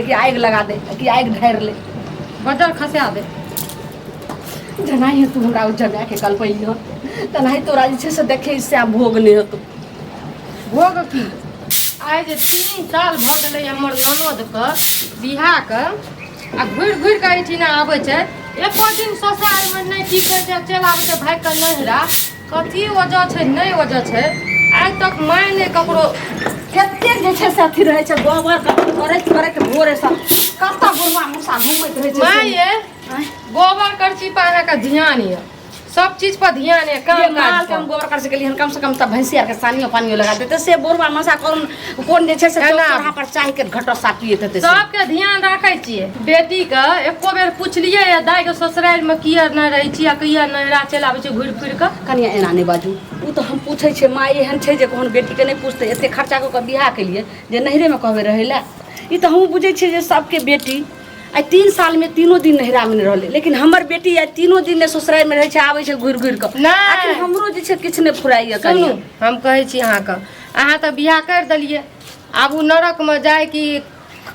कि आग लगा दे कि आग ढार ले बजर खसा दे जनाही तू हमरा जमा के कल पहियो तनाही तोरा जे छै से देखे इससे भोग ले तो भोग की आइ जे 3 साल भ गेलै हमर ननद के बियाह के आ घुरि के एठिना आबै छै एको दिन ससुराल में नहीं टिकै छै चल आबै छै भाइ के नहिरा कथी वजह छै नहीं वजह छै आज तक माय ने ककरो कते जे छै से अथी रहै छै गोबर करैत भोरे से कत्ता बुढ़वा मुसा घुमैत रहै छै माय ये गोबर करची पर अहाँ का ध्यान ये सब चीज पर ध्यान है काम काज कम गोबर कर सकेली हम कम से कम सब भैंसी के सानियो पानियो लगा देते से बोरबा मसा कौन जे छै से चौराहा पर चाह के घटो सापिए देते सबके ध्यान राखै छियै बेटी के एको बेर पुछलियै या दाइ के ससुराल में किया न रहै छी आ किया नहिरा चलि आबै छै घुरि फिर के कनिया एना नहीं बाजू उ तो हम पूछै छै माय एहन छै जे कोन बेटी के नहीं पूछते एते खर्चा क के बियाह के लिए जे नहिरे में कहबे रहै ला ई तो हम बुझै छै जे सबके बेटी आई 3 साल में 3 दिन नहिरा में रहले लेकिन हमर बेटी आई 3 दिन ने ससुराल में रहै छै आबै छै घुरि के आखिर हमरो जे छै किछ ने फुराइया सुनू हम कहै छी अहाँ के अहाँ तऽ बियाह कर देलिए आब उ नरक में जाए कि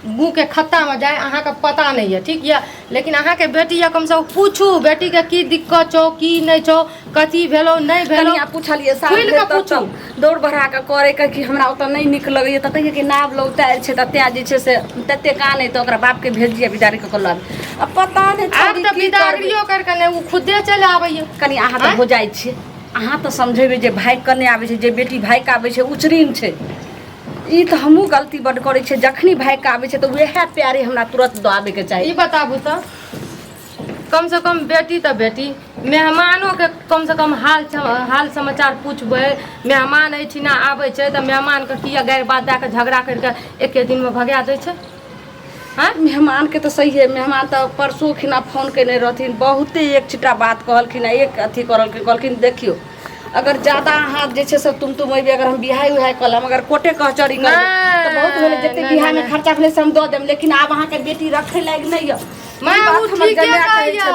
मुँह के खत्ता में जाए अहाँ के पता नहीं है ठीक है लेकिन अहाँ के बेटी या कम से कम पूछू बेटी के की दिक्कत छो की नहीं छो कथी भेलो नहीं भेलो कनिया पूछलिए साल के पूछू दौड़ बढ़ा के करे के कि हमरा ओत नहीं निक लगैया त कहिए कि नाव लौटाइल छै त त्या जे छै से तते कान है त ओकरा बाप के भेज दिया बिदारी के कल अब पता नहीं आब त बिदारियो कर के उ खुदे चले आबैया कनी अहाँ त हो जाय छै अहाँ त समझेबे जे भाई कने आबै छै जे बेटी भाई के आबै छै उचरीन छै ई तो हमहू गलती बड़ करे छे जखनी भाई के आवे छे तो वह प्यारे हमरा तुरंत दबावे के चाहिए ई बताबू तो कम से कम बेटी तो बेटी मेहमानों के कम से कम हाल समाचार पूछबे मेहमान एठिना आवे छे तो मेहमान के किया गैर बात दे के झगड़ा करके एके दिन में भगा दे छे हां मेहमान के तो सही है मेहमान तो परसों खिना फोन केने रहथिन बहुते एक छिटा बात कहलखिन एक अथी कहलखिन देखियो अगर ज्यादा हाथ जे छे से तुम अगर हम बिहाई उहाई कलम अगर कोटे कचहरी कर तो बहुत होले जते बिहाई में खर्चा भेले से हम दो देम लेकिन आब अहाँ के बेटी रखे लायक नहीं है मैं उ ठीक है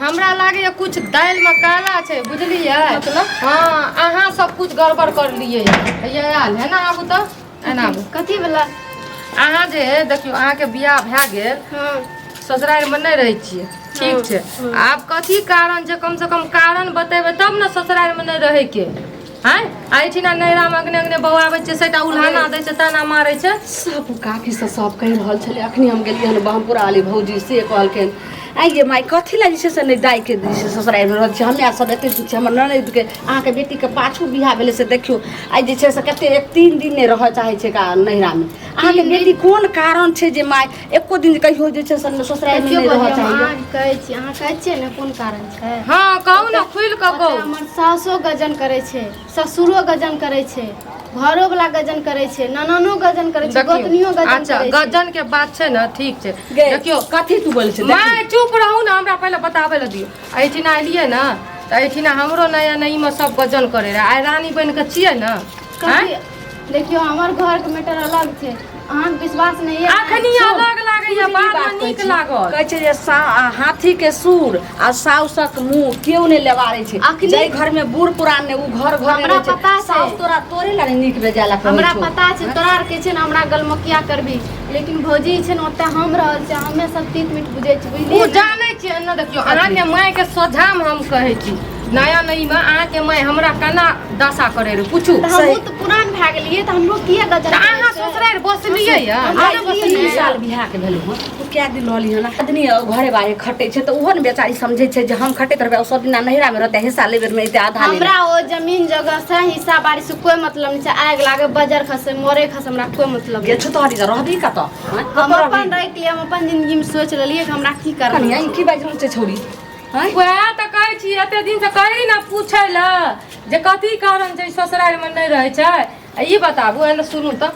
हमरा लागे कुछ दाल में काला छे बुझलिए मतलब हां अहाँ सब कुछ गड़बड़ कर लिए ये आल है ना आबू तो एना कथी वाला अहाँ जे देखियो अहाँ के बियाह भए गेल हां ससुराल में नहीं रहे छिए ठीक छे आप कथी कारण जे कम से कम कारण बतेबे तब न ससुराल में नहीं रहे के हैं आइठिना नैरा में अगने बौआबै छे सेटा उल्हाना दै छे ताना मारै छे सब काफी से सब कहि रहल छले अखनी हम गेलिए हन बहमपुरा वाली भौजी से कहलखिन आई ये माई कथी ला जे से नहीं दाई के जे ससुराल में रह छे हमरा सब एते छे हमर ननद के अहाँ के बेटी के पाछू बियाह भेले से देखियो आई जे छे से कते 3 दिन ने रह चाहे छे का नैरा में अहाँ के बेटी कोन कारण छे जे माई एको दिन कहियो जे छे ससुराल में नहीं रह चाहिए अहाँ कहै छियै ने कोन कारण छे हां कहू ना खुल के कहू हमर सासो गजन करे छे ससुरो गजन करे छे घरो वाला गजन करे छे नननो गजन करे छे गोतनियो गजन करे छे अच्छा गजन के बात छे ना ठीक छे देखियो कथी तू बोल छे मैं चुप रहू ना हमरा पहले बतावे ल दियो एठिना आलिए ना त एठिना हमरो नया नई में सब गजन करे रे आइ रानी बन के छिए ना देखियो हमर घर के मैटर अलग छे अहाँ विश्वास नहीं है अखनी अलग लागैया बाद में नीक लागल कहै छे जे हाथी के सूर आ साउसक मुंह केउ ने लेवारे छे जय घर में बूढ़ पुरान ने उ घर हमरा पता छे साउस तोरा तोरे ला नीक बेजाला हमरा पता छे तोरा के छे हमरा गलमकिया करबी लेकिन भौजी छे न ओते हम रहल छे हमें सब तीत मीठ बुझै छी बुझली उ जानै छी न देखियो अहाँ के माय के सोझा में हम कहै छी नया नई में अहाँ के माय हमरा कना दशा करे रे पूछू हम तो पुरान भ गेलिए त हमरो किया गजन अहाँ ससुराल बसलिए या 3 साल बियाह के भेल हो तू क्या दिन लली हन आदमी घरे बारे खटे छे त ओहन बेचारी समझे छे जे हम खटे करबे सब दिन नहिरा में रहते हिस्सा लेबे में इते आधा हमरा ओ जमीन जगह से हिस्सा बारी से कोई मतलब नहीं छे आग लागे बजर खसे मोरे खसे हमरा कोई मतलब ये छतरी त रहबी का त हम अपन रख लिए हम अपन जिंदगी में सोच लेलिए कि हमरा की करना कनिया की बाज रहल छे छोड़ी वह तो कहै छी एते दिन से कही ना पूछै ल जे कथी कारण छै ससुराल में नहीं रहे छै ई बताबू एने सुनू त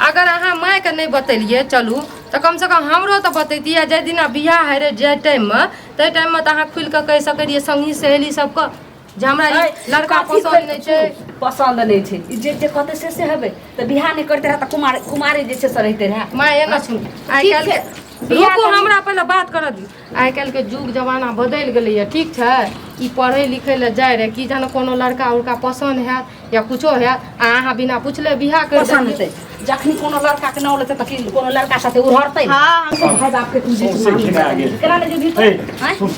अगर अहाँ माय के नहीं बतेलिए चलू तो कम से कम हमरो तो बतैतिए जे दिना बियाह है रे जे टाइम में ते टाइम में त अहाँ खुल के कह सकै रहिए संगी सहेली सब के जे हमरा लड़का पसंद नहीं छै पसंद नहीं छै ई जे कहते से हेबे त बियाह नहीं करते रह त कुमारी जे छै से रहते रह माय एना सुन आई काल रुको हमरा पहले बात कर दी आई काल के जुग जमाना बदल गेलै है ठीक छै ई पढ़े लिखे ले जाय रे की जाने कोनो लड़का उड़का पसंद है या कुछो है अहाँ बिना पूछले बियाह कर पसंद हेतै जखनी कोनो लड़का के नाम लेते त कि कोनो लड़का साथे उड़हरतै हाँ हम भाई बाप के तू जे उससे घिना आ गेल। केना ले जेबी ए, हैं सुन,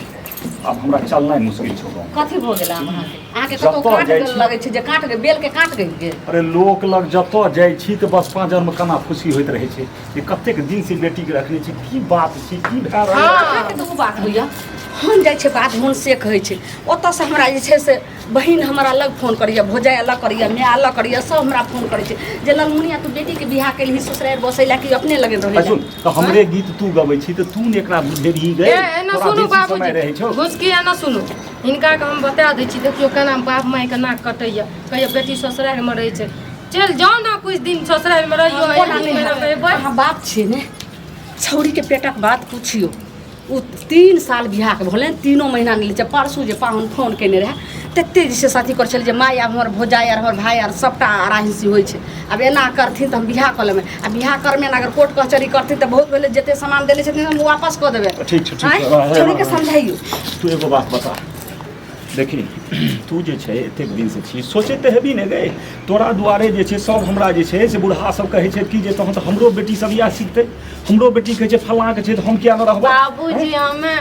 अब हमरा चलना मुश्किल छौ गाँव। कथी भ गेल अहाँ के जतऽ कतो काट जाइ गेल छी। लगै छै जे काट के बेल के काट गई अरे लोक लग जतऽ जाइ छी तऽ बस पाँजर में केना खुशी होइत रहै छै जे कतेक दिन से बेटी के रखने छी, की बात छै, की भए रहल है। हाँ के तो बात होइया हम जाइ छै बात मन से कहै छै ओतऽ से हमरा जे छै से बहिन हमरा अलग फोन करैया भौजाई अलग करैया मैं अलग करैया सब हमरा फोन करै छै जे ललमुनिया तू बेटी के बियाह केलही ससुराल बसैला कि अपने लगे आ रहै सुन तऽ हमरे गीत तू गबै छी तऽ तू ने एकरा देबही गए एना तोरा सुनू बेसी समय रहै छौ। बाबूजी घुसकी एना सुनू हिनका के हम बता दै छी देखियो केना बाप माय के नाक कटैया कहिया बेटी ससुराल में रहै छै चल जाओ ना कुछ दिन ससुराल में रहियो एही में रहबै अहाँ बाप छियै ने छौरी के पेटक बात पूछियो ओ 3 साल बियाह के भेलै 3 महीना नहि छै परसू जे पाहुन फोन केने रहै तते जे साथी कर छल जे माय आब हमर भौजाई आर हमर भाई आर सबटा आराहिसी होइ छै अब एना करथिन तऽ हम बियाह कऽ लेबै आ बियाह करमे अगर कोर्ट कचहरी करथिन तऽ बहुत पहिले जते सामान देले छथिन हम वापस कऽ देबै ठीक छै, ठीक आँय? छै। छौरी के समझाइयो तू एगो बात बता, देखी तू जे छै एतेक दिन से छी सोचे तऽ हेबी ने गए तोरा दुआरे जे छै सब हमरा जे छै से बूढ़ा सब कहै छै कि जे तहन तऽ हमरो बेटी सब इएह सीखतै, हमरो बेटी कहै छै फलाँ के छै तऽ हम किया न रहबै। बाबूजी हमे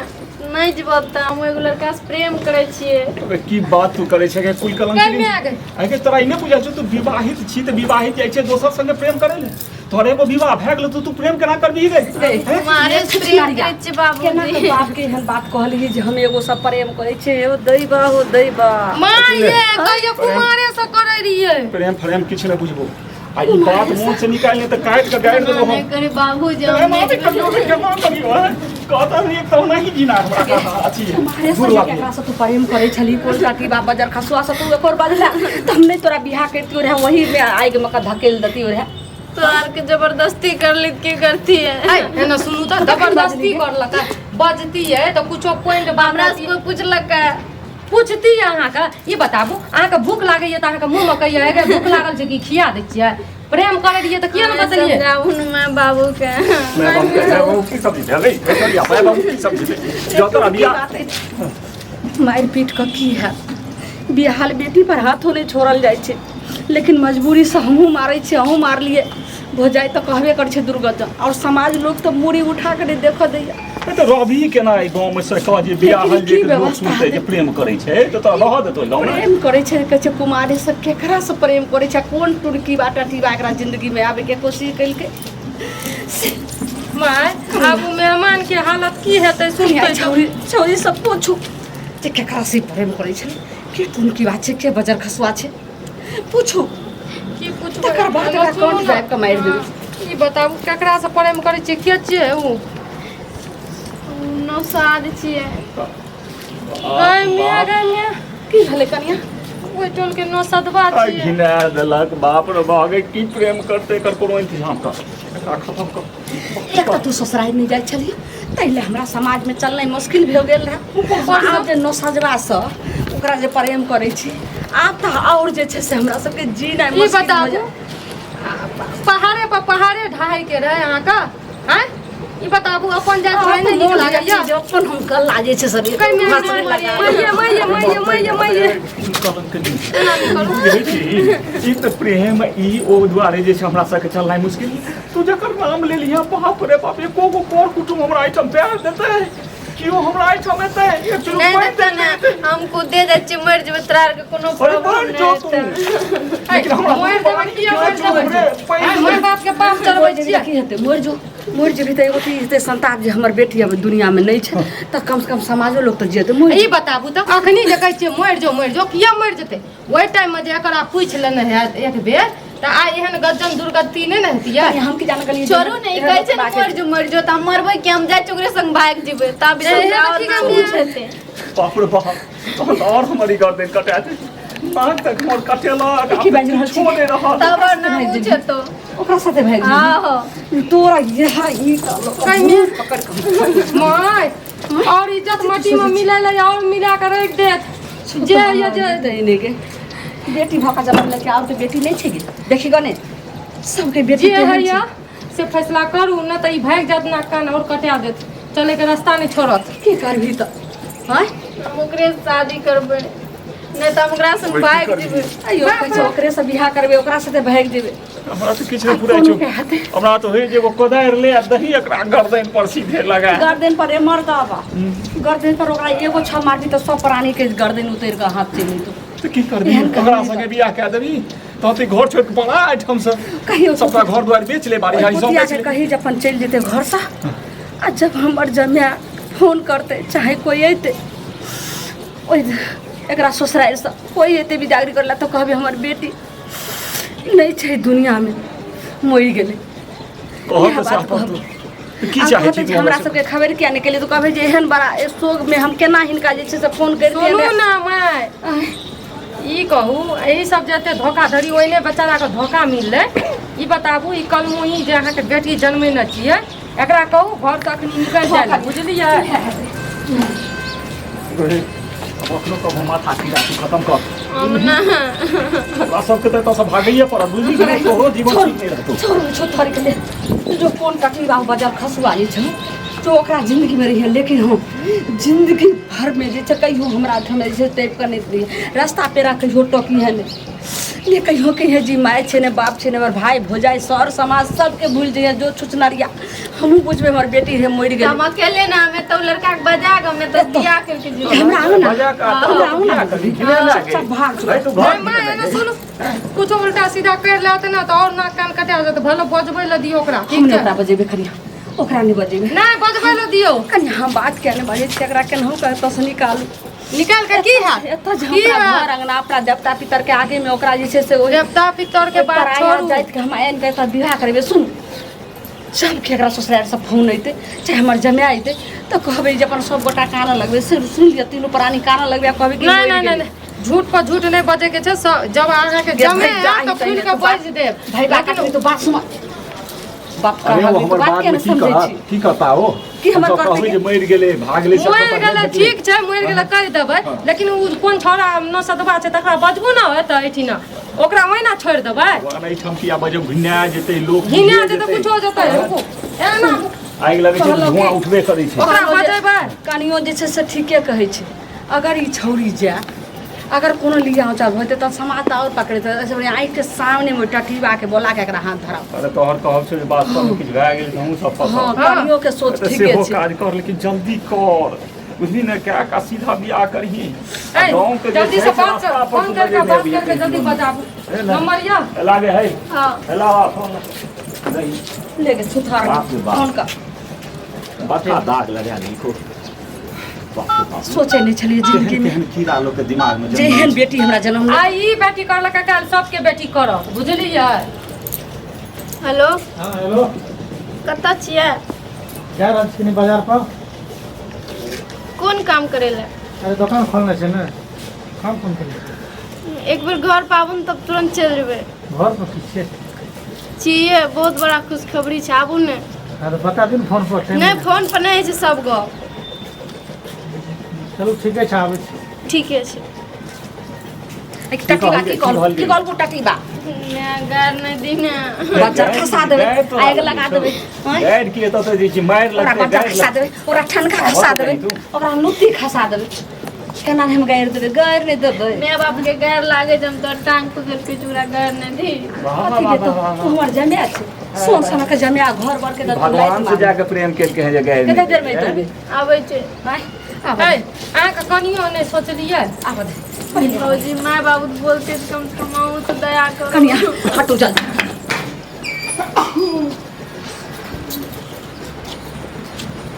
नहीं जब हम एगो लड़का से प्रेम करे छिए। अबे की बात तू करे छै के कुल कलंक कहीं में आ गए। आगे तोरा ई नहि बुझल छौ तू विवाहित छी तऽ विवाहित जाइ छै दोसर संगे प्रेम करे ले, तोरे एगो विवाह भए गेल तू प्रेम केना करबी गए। तुम्हारे से प्रेम करे छिए केना के बाबूजी। बाप के एहन बात कहलिए जे हम एगो सब प्रेम करै छै ओ दैबा हो दैबा माँ ये कहियो कुमारे से करे रहिए प्रेम फ्रेम किछ नहि बुझबो आ ई बात मुंह से निकालने तऽ काट के गाड़ि देबो नहीं हम। करे बाबूजी अरे हम माँ भी नहीं करियो भी केना करियो है कहता नहीं एक तो नहीं जीना हमरा कहता अच्छी हमारे दूर संगे बात केकरा से तू प्रेम करे छली कोन काटी बा बजर खसुआ से तू एकोर बजला त हम नहीं तोरा बियाह करती रहे वही में आग मका धकेल देती रहे तो आर के जबरदस्ती कर ली की करती है। है ना सुनू तो जबरदस्ती करलक है बजती है तो कुछो पॉइंट हमरा बामरा से कोई पूछलक है पूछती है अहाँ का ये बताबू अहाँ के भूख लागैया तऽ अहाँ के मुंह में कहिया है भूख लागल छै कि खिया दै छियै प्रेम करे रहिए तऽ किया न बतलिए समझाऊं मैं बाबू के। मैं बाबू के वो की सब्जी दे गई बेटरिया मैं बाबू की सब्जी दे जो तो अभी मार पीट का की है बिहाल बेटी पर हाथों नहीं छोड़ल जाय छै लेकिन मजबूरी से हमहू मारे छी हमहू मार लिए भौजाई तो कहबे कर छै दुर्गत और समाज लोग तो मूड़ी उठा के देखो दैया तो रवि केना ई गांव में सरकार जे बियाह हल जे की लोग व्यवस्था सुनते जे प्रेम करे छै तो रह देतो गांव में। प्रेम करे छै कहै छै कुमारी से केकरा से प्रेम करे छै कोन टुरकी बाटा टीबा एकरा जिंदगी में आवे के कोशिश कइलके माय अब उ मेहमान के हालत की हेतै सुनते छौरी छौरी सब पूछू जे केकरा से प्रेम करे छै के टुरकी बात छै के बजर खसुआ छै पूछू की पूछबै तकर बाद एना एकरा सुनू कोन न। जाइब के मारि देबै ई बताबू केकरा से प्रेम करे छियै के छियै उ नौसाद छिए। गए मिया गए मिया की भेलै कनिया ओइ टोल के नौ सदवा आई छियै घिना देलक बाप रे बागे की प्रेम करते कर कोनो इंतजाम कर एकरा खत्म कर। एक तो तू ससुराल नहीं जाय छली तैले हमरा समाज में चलनाइ मुश्किल भऽ गेल रहे आब जे नौसजवा से ओकरा जे प्रेम करे छी आब तऽ और जे छै से हमरा सबके जीना ई मुश्किल भऽ बताबू जाय पहाड़े पर पहाड़े ढाई के रहे अहाँ का हैं ई बताबू अपन जात थोड़े नहीं नीक लागैया जे अपन हम गल्ला जे छै सब कहीं में मैया कलंक नहीं ई तो प्रेम ई ओ दुआरे जे छै हमरा सबके चलनाइ मुश्किल तू जकर नाम ले लिया बाप रे बाप एको गो कोर कुटुम हमरा आइटम प्यार देते कियो हमरा आइटम एते एक चुरू नहीं पाइन देते ना देते हम खुद दे जाय छी मर जेबै तोरा आर के कोनो अरे प्रॉब्लम बन जो तू नहीं लेकिन हमरा मोर देबे किया मोर देबे पाइन मोर बाप के पाप चढ़बै छियै की हेतै मोर जेबै तऽ एगो चीज हेतै संताप जे हमर बेटी अब दुनिया में नहीं छै तऽ कम से कम समाजो लोग तऽ जेतै मोर ई बताबू तऽ अखनी जे कहै छियै मरि जो किया मरि जेतै ओहि टाइम में जे एकरा पूछि लेने है एक बेर तऽ आइ एहन गज्जन दुर्गति नहि ने हेतियै हम की जाने गलिए छोड़ू नहीं कहै छै मर जो त हम मरबै कि हम जाय ओकरे संग भाग जेबै तब एहे सब तऽ की और करबै? हेतै। बाप रे बाप तहन और हमारी गर्दन कटा दे नाक तक मोर कटेलक की बाजि रहल छी? छोड़े रहल तब और ना पूछे तो ओकरा साथे भाग हाँ जेबै तोरा यहाँ ई कहीं पकड़ के माय और इज्जत माटी में मिले ले और मिला कर रख देत जे ये जे देने के बेटी भका जन्म लेके आउ तो बेटी नहीं छेगी देखी गने सबके बेटी जे तेहन है या छै। से फैसला करू न त ई भाग जात ना कान और कटा देत चले के रास्ता नहीं छोड़त की करबी तो हैं हम ओकरे से शादी करबै। नहीं तो हम ओकरा से वैसे भाग कर जेबै अयो कहै छै ओकरे से बियाह करबे ओकरा साथे भाग जेबे हमरा तो किछ नहीं पूरा छौ हमरा तो हे जे वो कोदार ले आ दही एकरा गर्दन पर सीधे लगा गर्दन पर मर दाबा गर्दन पर ओकरा एगो छ मारती तो सब प्राणी के गर्दन उतर के हाथ चली तो की कर दी ओकरा संगे बियाह कए देबी तो ते घर छोड़ के बड़ा आइटम से कहियो सबका घर द्वार बेच ले बाड़ी हारी सब कुतिया बेच के ले कही जब अपन चल जेते घर से आ जब हमर जमिया फोन करते चाहे कोई अइते ओइ एकरा ससुराल से कोई अइते बिदागरी करला तो कहबे हमर बेटी नहीं छै दुनिया में मरि गेलै कहत से अपन की चाहे छी तू हमरा सबके खबर किया निकले तो कहबे जे एहन बड़ा शोक में हम केना हिनका जे छै से फोन कर सुनू दिए ना माय ई कहू यही सब जते धोखाधड़ी ओइने बेचारा के धोखा मिललै ई बताबू ई कलमुही जे अहाँके बेटी जन्मेने छियै एकरा कहू घर तक निकल जाए बुझलियै अपनो को माथा की राखी खत्म कर हम ना बा सब के तो सब भागइए पर बुझी कि नहीं तोरो जीवन ठीक नहीं रहतो छोड़ छो थर के ले जो फोन कटली बाबू बाजार खसवाली छ जो ओकरा जिंदगी में रही लेकिन हम जिंदगी भर में जे छै कहियो हमरा हम जे टाइप करने दी रास्ता पेरा कहियो टोकी है ने कहियो कहियो जी माय छै ने बाप छै ने हमर भाई भौजाई सर समाज सबके भूल जाइए जो छुचनरिया हमहू बुझबे हमर बेटी रे मरि गेल हम अकेले ना हमें तो लड़का के बजा के हमें तो बियाह करके जी हमरा आउ ना मजा का हमरा आउ ना गिरे ना सब भाग भाई तू घर माय एना सुनू कुछ उल्टा सीधा कर लेते ना तो और नाक कान कटा जाते भलो बजबै ल दियो ओकरा हम ठीक ने छै ओकरा बजेबे करिया ओकरा नहीं बजेबे नहीं बजबै ल दियो कनी हम बात क्या ने बजे एकरा केनहु कहतो से निकालू निकाल के की है एतऽ जे की हमरा है? घर अंगना अपना देवता पितर के आगे में ओकरा जे छै से ओ देवता पितर के बात छोड़ू जाइत के हम आइन के एतऽ विवाह करबे सुन सब के एकरा ससुराल से फोन अइते चाहे हमर जमाय अइते तो कहबे जे अपन सब गोटा कान लगबे सुन लिया तीनों प्राणी कान लगबे कहबे कि नहीं नहीं नहीं झूठ पर झूठ नहीं बजे के छै जब अहाँ के जमे आयत तो खुल के बज देब भाई बात तो बात सुन बाप का अरे वो हम हमर बात बात के में न की समझै कहत छी की कहता हो की हमर सब करते कहबै के? जे मरि गेलै भाग गेलै सब मरि गेलै ठीक छै मरि गेलै कहि देबै लेकिन उ कोन छौड़ा न सदबा छै तकरा बजबू ना हेतै एठिना ओकरा ओहिना छोड़ि देबै नहि ठमकिया बजब घिन्ना जेतै लोक हिने जेतै कुछो जेतै रुकू एना आगि लगै छै धुआं उठबे करै छै ओकरा बजेबै कनियो जे छै से ठीके कहै छै अगर ई छौरी जाय अगर कोनो लिया उचाल होते तो समाज तो और पकड़ते ऐसे बढ़िया आँख के सामने में टटीबा के बोला के एकरा हाथ धरा अरे तोहर कहब छै जे वास्तव में किछु भए गेल तऽ हमहूँ सब हाँ फंसब कनियो के सोच तऽ ठीके सेहो छै काज कर लेकिन जल्दी कर बुझली ने क्या का सीधा बियाह करही ए, गाँव के जे जल्दी छै से से बात रास्ता पर फोन करके सुधरे बात देबी करके जल्दी बजाबू ए, ना। नंबर या लागे है हां लावा फोन नहीं लेके सुथार बाप रे बाप। फोन का बता दाग लगा लिखो सोचे नहीं छलिए जिंदगी में केहन कीड़ा लोग के दिमाग में जेहन बेटी हमरा जन्म आ ई बेटी करलक काल सबके बेटी करत बुझलियै हेलो हाँ हेलो कतऽ छियै जा रहल छी कनी बाजार पर कोन काम करे ले अरे दोकान खोलने छै ने काम कोन करी एक बेर घर पाबुन तब तुरंत चलि जेबै घर पर की छै छियै बहुत बड़ा खुशखबरी छै आबू ने अरे बता दिन फोन पर टाइम नहीं फोन पर नहीं है सब गप चलू ठीके छै आबै छी ठीके छै एक टटीबा की कॉल को टटीबा मैं गार नहीं दी ना बच्चा खसा देबे आग लगा देबे हैं? गैर की एतऽ तऽ जे छै मारि ओकरा लगतै बच्चा खसा देबे ओकरा ठनका खसा देबे ओकरा नुती खसा देबे केना हम गायर देबे गायर नहीं देबे मैं बाप के गार लागे जब तो टांग पकड़ के चूड़ा गार नहीं दी अथी के तो हमर जमिया छै सोन सन के जमिया घर भर के दत भगवान से जाके प्रेम केलके है जे गैर कते देर में देबे आबै छै हैं ए आबे अहाँके कनियो नहि सोचलियै आबे भौजी माय बाबू बोलते तो कम से कम अहूँ तो दया करो कनिया हटो जल्दी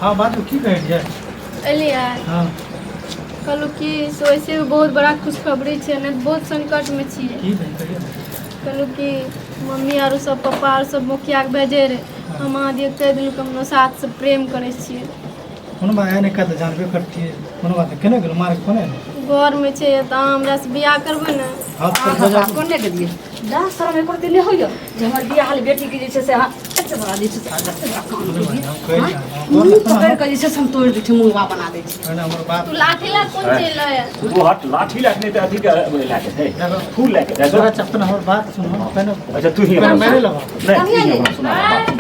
हाँ बात की कहै छै एलियै हाँ कहलू कि वैसे भी बहुत बड़ा खुशखबरी छै ने बहुत संकट में छियै की भेल कहियौ ने। कहलू कि मम्मी आरो सब पापा आरो सब मुखिया के भेजे रहे हम अहाँ दिए कहि देलू कि हम साथ से प्रेम करै छियै कोनो बात एहन कहै तऽ जानबे करतियै कोनो बात केना गेलो मार्क कोने घर में छै तऽ अहाँ हमरा से बियाह करबै ने हाथ पर बजा कोने देलिए दास शर्म एको दिले होइयो जे हमर बियाह हाल बेटी के जे छै से हां एते बड़ा जे छै से हम कहै छी मुंह पकड़ के जैसे हम तोड़ दै छी मुंहवा बना दै छी है ना हमर बात तू लाठी ला कौन चल है तू हट लाठी लाखने ते अधिक लाके है फूल लाके है थोड़ा चप्पन हमर बात सुनो पहले अच्छा तू ही पहले मैंने लगा नहीं सुना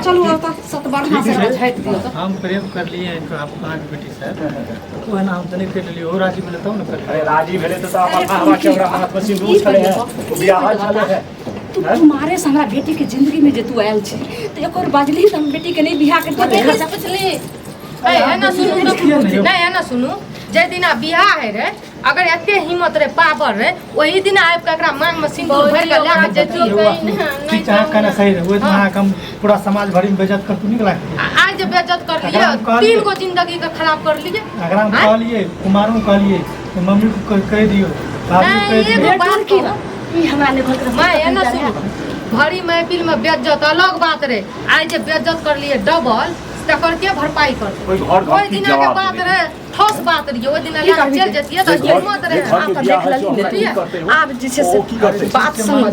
चलो अब तक सतबरहा से झट दियो तो हम प्रेम कर लिए इनको आप कहाँ की बेटी से वो है ना हम तने कर लिए हो राजी बोले तब ना कर अरे राजी भेले तो हमारा हवा के हमरा हाथ में सिंदूर छले है बियाह छले है तुम्हारे से हमरा बेटी के जिंदगी में जे तू आयल छी तो एक और बाजली त हम बेटी के नहीं बियाह के तो बेटी से पूछली है ना सुनू नहीं है ना सुनू जे दिना बियाह है रे अगर एते हिम्मत रे पावर रे वही दिन आब के एकरा मांग में सिंदूर भर के लेके जेती ठीक है कहना सही है वो वहां हम पूरा समाज भरी में बेइज्जत कर तू निकला आज जब बेइज्जत कर लिए 3 गो जिंदगी का खराब कर लिए अगर हम कह लिए कुमारों कह लिए तो मम्मी को कह दियो भाभी को कह नहीं, दियो ये बात की ना ई हमरा ने घर के मैं है ना सुन भरी महफिल में बेइज्जत अलग बात रे आज जब बेइज्जत कर लिए डबल तकर के भरपाई कर कोई घर ओई दिन के बात रे ठोस बात रे ओई दिन ले चल जतिए तो हिम्मत रे घर के बियाह है जो हमरा की करते हो आप जैसे से की करते बात समझ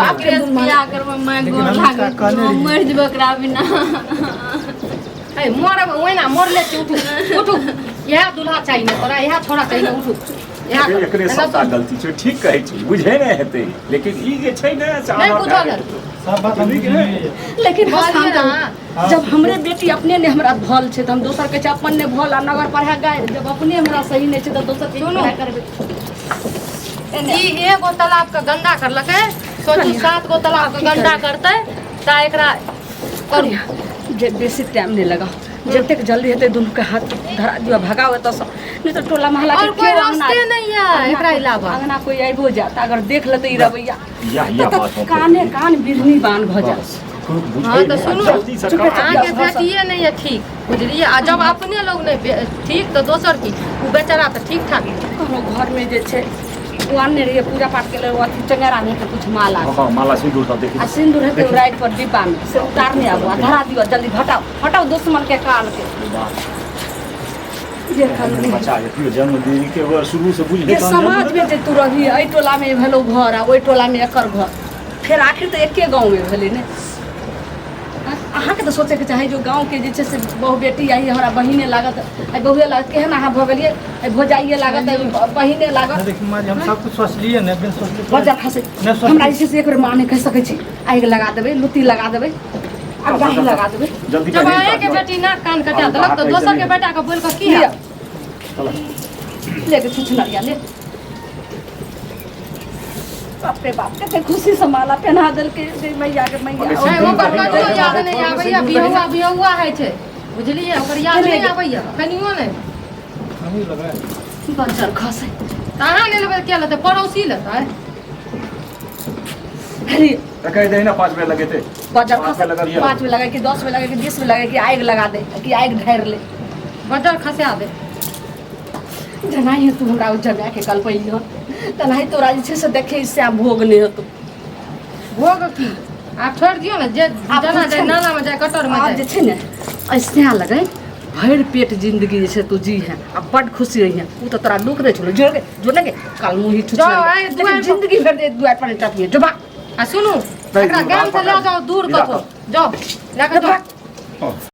बाप के मुंह में बियाह करबो मैं लेकिन गोर हम लागत का कहने रही। मर जबो करा बिना ए मोर ओई ना मोर ले उठू उठू यह दूल्हा चाहिए ना तोरा यह छोड़ा चाहिए उठू एकरे सबटा गलती छै ठीक कहै छी बुझे नहि हेतै लेकिन ई जे छै ने से नहीं आधा बुझल भए गेलै। सब बात हम बुझ लिए लेकिन बोलिए ना जब हमरे बेटी अपने ने हमरा भल छै त हम दोसर के अपन ने भल आ नगर पढ़ा गए जब अपने हमरा सही नहीं छै त दोसर के सुनू। पढ़ाई करबे ई एगो तालाब का गंदा करलकै सोचू 7 गो तालाब का गंदा करतै ता एकरा करू जे बेसी टाइम नहीं लगा जब तक जल्दी हेतै दुनू के हाथ धरा दियो भगाओ त नहीं तो टोला मोहल्ला के और कोई रास्ते नहीं है एकरा अलावा अंगना कोई आइबो जाता अगर देख लेते ई रवैया यह तो बात है काने कान बिरनी बान भ जा हाँ तो सुनू जल्दी से चुपे काम आगे बेटिए नहीं है ठीक बुझलिए आ जब अपने लोग नहीं ठीक तो दोसर की वो बेचारा तो ठीक ठाक कहो घर में जे छै वो आने रहिए पूजा पाठ के लिए अथी चंगेरा में के कुछ माला हां माला सिंदूर सब देखी आ सिंदूर हेतै राइट पर डिब्बा में से उतारने आबो आ धरा दियो जल्दी हटाओ हटाओ दुश्मन के काल के जे खाली बच्चा ये जन्मदिन के वर्ष शुरू से बुझ ये समाज में जे तू रही एहि टोला में भेलो घर आ ओहि टोला में एकर घर फिर आखिर तो एके गांव में भेलै ने अहाँ के तो सोचे के चाहे जो गांव के जे छै से बहु बेटी आई हमरा बहिने लागत आई बहुए लागत केहन अहाँ भ गेलिए आई भोजाइए लागत आई बहिने लागत देखिए माँ जी हम सब कुछ सोच लिए ने बिन सोचले बजा खसे हमरा जे छै से एक बेर मां ने कह सकै छी आगि लगा देबै लुत्ती लगा देबै आ गाही लगा देबै जल्दी जब आए के बेटी नाक कान कटा देलक तो दोसर के बेटा के बोल के की है लेके छुछनरिया ले बाप रे बाप कते खुशी से माला पहना देल के मैया के मैया ओए ओकर कनियो याद नहीं आबैया बिहुआ बिहुआ है छै बुझलिए ओकर याद नहीं आबैया कनियो नहीं हम ही लगा बंजर खसे कहाँ ले लेबै के लेतै पड़ोसी लेतै अरे कह दे ना 5 मिनट लगे थे बंजर पाँच में लगा खसे दिया। 5 में लगा कि 10 में लगा कि 20 में लगा कि आग लगा दे कि आग ढार ले बजर खसा दे जनाई तू हमरा उ जगह के कल पहियो तनाही तोरा जे छै से देखे इससे आ भोग नहीं होतो भोग की आप छोड़ दियो ना जे जना जाए नाला में जाए कटर में आज जाए जे छै ने ऐसे लगे भर पेट जिंदगी जे छै तू जी है अब बड़ खुशी रही है उ तो तोरा दुख नहीं छलो जोड़ के कल मुंह ही ठुछ जाओ, आए दुआर पर- जिंदगी भर दे दुआर पर टपिए जो बा आ सुनू एकरा गाम से ले जाओ दूर कतो जाओ लेके जाओ